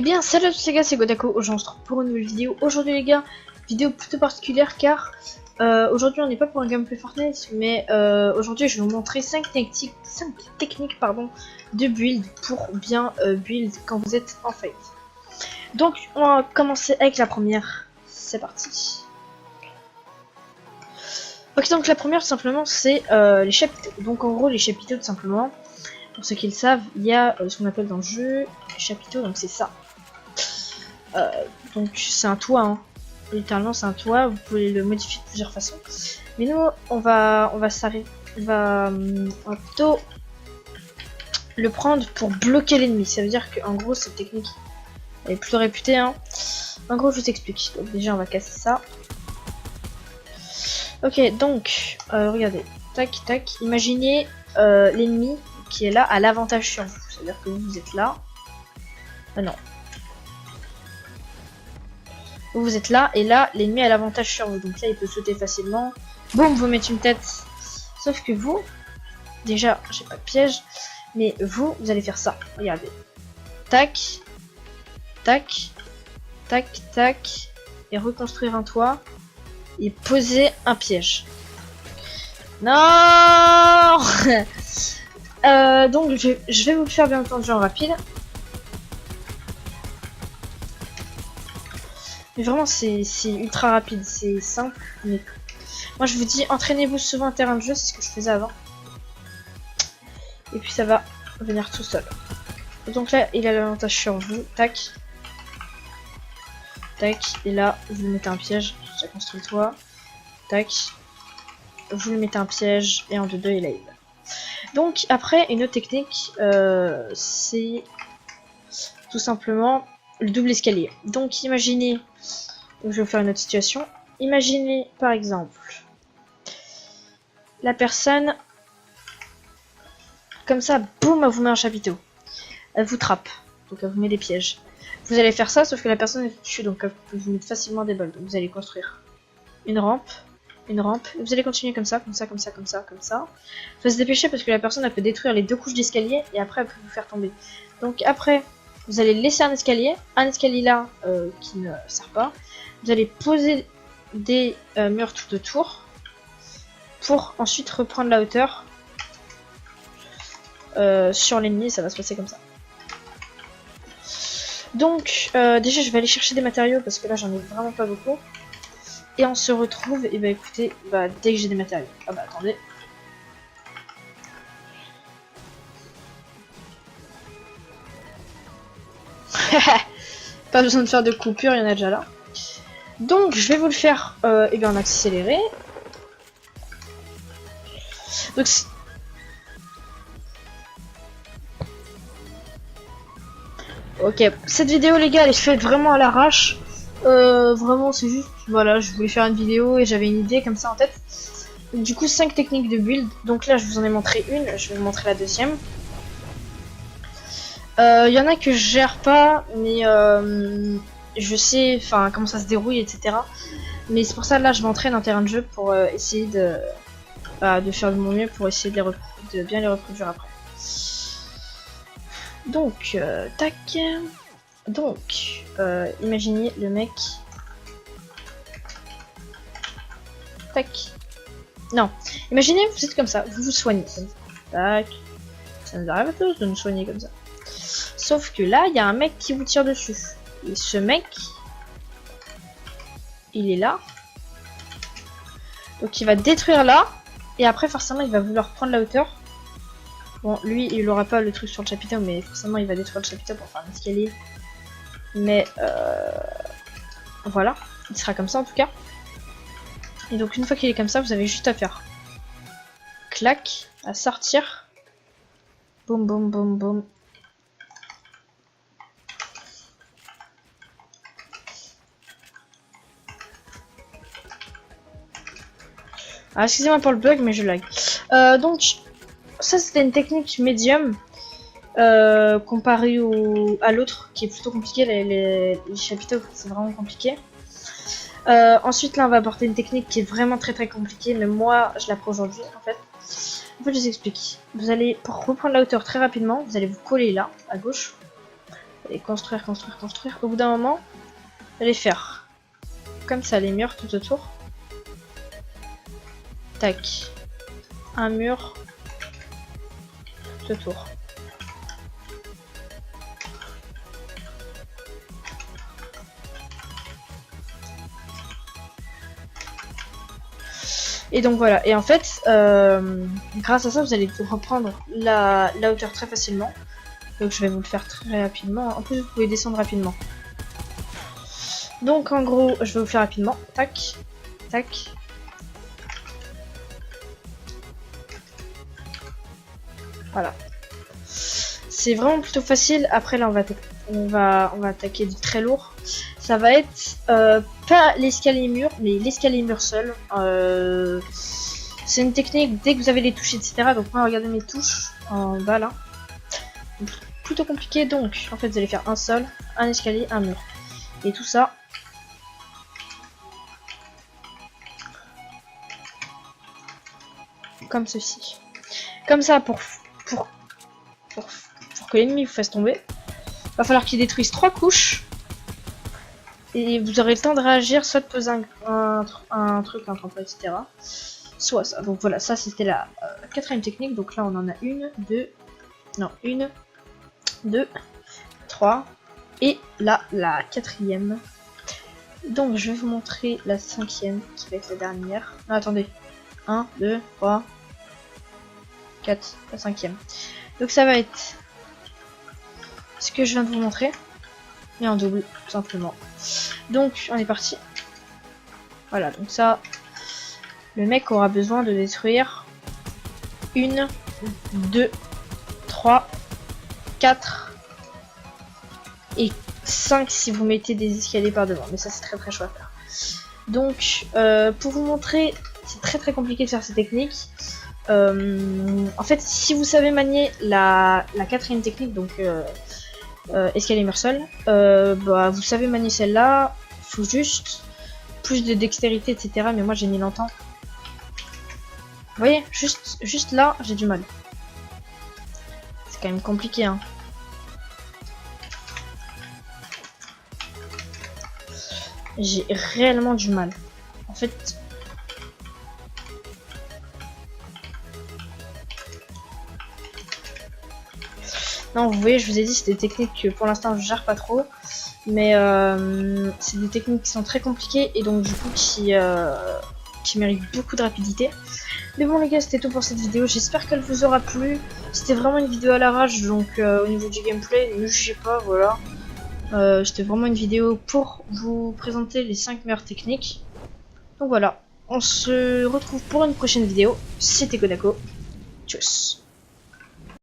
Eh bien, salut à tous les gars, c'est Godako. Aujourd'hui, on se retrouve pour une nouvelle vidéo. Aujourd'hui, les gars, vidéo plutôt particulière car aujourd'hui, on n'est pas pour un gameplay Fortnite, mais aujourd'hui, je vais vous montrer 5 techniques de build pour bien build quand vous êtes en fight. Donc, on va commencer avec la première. C'est parti. Ok, donc la première, tout simplement, c'est les chapiteaux. Donc, en gros, les chapiteaux, tout simplement, pour ceux qui le savent, il y a ce qu'on appelle dans le jeu les chapiteaux, donc c'est ça. Donc c'est un toit, hein. Littéralement c'est un toit, vous pouvez le modifier de plusieurs façons. Mais nous on va plutôt le prendre pour bloquer l'ennemi. Ça veut dire qu'en gros cette technique elle est plutôt réputée, hein. En gros je vous explique. Donc déjà on va casser ça. Ok, donc regardez, tac tac, imaginez l'ennemi qui est là à l'avantage sur vous. Ça veut dire que vous êtes là. Ah non. Vous êtes là, et là, l'ennemi a l'avantage sur vous. Donc là, il peut sauter facilement. Boum, vous mettez une tête. Sauf que vous, déjà, j'ai pas de piège. Mais vous allez faire ça. Regardez. Tac. Tac. Tac, tac. Et reconstruire un toit. Et poser un piège. Non. Donc, je vais vous le faire bien entendu en rapide. Mais vraiment c'est ultra rapide, c'est simple, mais moi je vous dis entraînez-vous souvent un terrain de jeu, c'est ce que je faisais avant. Et puis ça va venir tout seul. Et donc là il a l'avantage sur vous, tac. Tac, et là vous lui mettez un piège, j'ai construit le toit. Tac. Vous lui mettez un piège et en 2-2 il a eu. Donc après une autre technique, c'est tout simplement le double escalier. Donc imaginez, je vais vous faire une autre situation. Imaginez par exemple la personne comme ça, boum, elle vous met un chapiteau. Elle vous trappe, donc elle vous met des pièges. Vous allez faire ça, sauf que la personne est dessus, donc elle peut vous mettre facilement des balles. Donc vous allez construire une rampe. Et vous allez continuer comme ça, comme ça, comme ça, comme ça, comme ça. Faut se dépêcher parce que la personne elle peut détruire les 2 couches d'escalier et après elle peut vous faire tomber. Donc après vous allez laisser un escalier là qui ne sert pas. Vous allez poser des murs tout autour pour ensuite reprendre la hauteur sur l'ennemi. Ça va se passer comme ça. Donc déjà je vais aller chercher des matériaux parce que là j'en ai vraiment pas beaucoup. Et on se retrouve, et bah écoutez, dès que j'ai des matériaux. Ah bah attendez. Pas besoin de faire de coupure, il y en a déjà là. Donc je vais vous le faire en accéléré. Donc ok, cette vidéo les gars elle est faite vraiment à l'arrache. Vraiment c'est juste, voilà, je voulais faire une vidéo et j'avais une idée comme ça en tête. Du coup 5 techniques de build. Donc là je vous en ai montré une, je vais vous montrer la deuxième. Il y en a que je gère pas, mais je sais enfin comment ça se déroule, etc. Mais c'est pour ça là je m'entraîne en terrain de jeu pour essayer de faire de mon mieux pour essayer de bien les reproduire après. Donc tac. Donc imaginez le mec. Tac. Non. Imaginez vous êtes comme ça, vous vous soignez comme ça. Tac. Ça nous arrive à tous de nous soigner comme ça. Sauf que là, il y a un mec qui vous tire dessus. Et ce mec, il est là. Donc il va détruire là. Et après, forcément, il va vouloir prendre la hauteur. Bon, lui, il aura pas le truc sur le chapiteau, mais forcément, il va détruire le chapiteau pour faire un escalier. Mais voilà, il sera comme ça en tout cas. Et donc une fois qu'il est comme ça, vous avez juste à faire clac, à sortir. Boum, boum, boum, boum. Ah, excusez-moi pour le bug, mais je lag. Donc, ça c'était une technique médium comparée à l'autre qui est plutôt compliqué. Les chapiteaux, c'est vraiment compliqué. Ensuite, là, on va apporter une technique qui est vraiment très compliquée, mais moi, je l'apprends aujourd'hui en fait. En fait, je vous explique. Vous allez, pour reprendre la hauteur très rapidement, vous allez vous coller là, à gauche. allez construire, construire, construire. Au bout d'un moment, vous allez faire comme ça les murs tout autour. Tac. Un mur tout autour. Et donc voilà, et en fait, grâce à ça, vous allez reprendre la hauteur très facilement. Donc je vais vous le faire très rapidement. En plus, vous pouvez descendre rapidement. Donc en gros, je vais vous faire rapidement. Tac, tac. Voilà. C'est vraiment plutôt facile. Après là, on va attaquer du très lourd. Ça va être pas l'escalier mur, mais l'escalier mur seul. C'est une technique dès que vous avez les touches, etc. Donc moi, regardez mes touches en bas là. Plutôt compliqué, donc en fait vous allez faire un sol, un escalier, un mur. Et tout ça. Comme ceci. Comme ça pour que l'ennemi vous fasse tomber. Va falloir qu'il détruise 3 couches. Et vous aurez le temps de réagir, soit de poser un truc, un tremplin, etc. Soit ça. Donc voilà, ça c'était la quatrième technique. Donc là on en a une, deux. Non, une, 2, 3. Et là, la quatrième. Donc je vais vous montrer la cinquième qui va être la dernière. Non, attendez. 1, 2, 3, 4, la cinquième. Donc ça va être ce que je viens de vous montrer. Et en double, tout simplement. Donc on est parti. Voilà, donc ça, le mec aura besoin de détruire 1, 2, 3, 4 et 5 si vous mettez des escaliers par devant. Mais ça c'est très très chaud à faire. Donc pour vous montrer, c'est très très compliqué de faire ces techniques. En fait, si vous savez manier la quatrième technique, donc escalier mur seul, bah, vous savez manier celle-là. Faut juste plus de dextérité, etc. Mais moi j'ai mis longtemps. Vous voyez, juste là, j'ai du mal. C'est quand même compliqué, hein. J'ai réellement du mal. En fait... Non, vous voyez, je vous ai dit, c'est des techniques que pour l'instant je gère pas trop. Mais c'est des techniques qui sont très compliquées et donc du coup qui méritent beaucoup de rapidité. Mais bon les gars, c'était tout pour cette vidéo. J'espère qu'elle vous aura plu. C'était vraiment une vidéo à l'arrache, donc au niveau du gameplay, ne jugez pas, voilà. C'était vraiment une vidéo pour vous présenter les 5 meilleures techniques. Donc voilà, on se retrouve pour une prochaine vidéo. C'était Kodako. Tchuss.